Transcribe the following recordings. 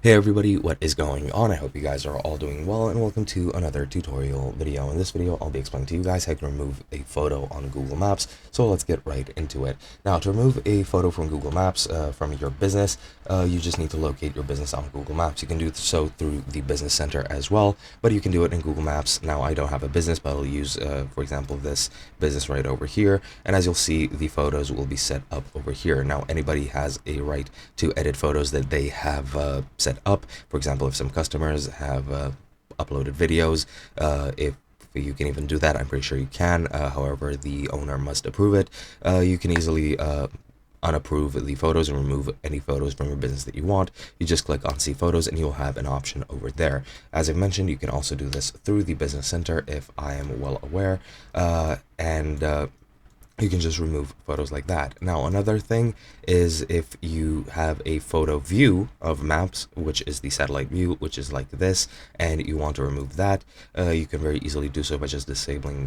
Hey everybody, what is going on? I hope you guys are all doing well, and welcome to another tutorial video. In this video, I'll be explaining to you guys how you can remove a photo on Google Maps. So let's get right into it. Now, to remove a photo from Google Maps from your business, you just need to locate your business on Google Maps. You can do so through the Business Center as well, but you can do it in Google Maps. Now, I don't have a business, but I'll use, for example, this business right over here. And as you'll see, the photos will be set up over here. Now, anybody has a right to edit photos that they have set up. For example, if some customers have uploaded videos, if you can even do that, I'm pretty sure you can. However, the owner must approve it. You can easily unapprove the photos and remove any photos from your business that you want. You just click on see photos and you'll have an option over there. As I mentioned, you can also do this through the Business Center if I am well aware, and you can just remove photos like that. Now, another thing is if you have a photo view of maps, which is the satellite view, which is like this, and you want to remove that, you can very easily do so by just disabling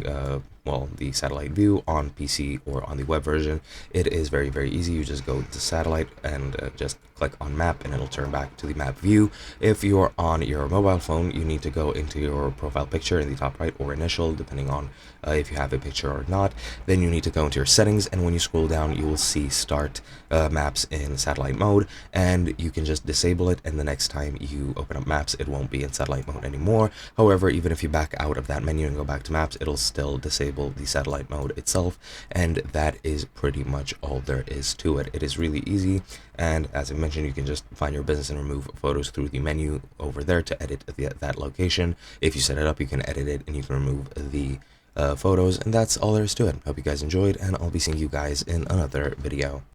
the satellite view on PC or on the web version. It is very, very easy. You just go to satellite and just click on map and it'll turn back to the map view. If you're on your mobile phone, you need to go into your profile picture in the top right or initial, depending on if you have a picture or not. Then you need to go into your settings, and when you scroll down, you will see start maps in satellite mode, and you can just disable it, and the next time you open up maps, it won't be in satellite mode anymore. However, even if you back out of that menu and go back to maps, it'll still disable the satellite mode itself, and that is pretty much all there is to it. It is really easy, and as I mentioned, you can just find your business and remove photos through the menu over there to edit that location. If you set it up, you can edit it and you can remove the photos, and that's all there is to it. Hope you guys enjoyed, and I'll be seeing you guys in another video.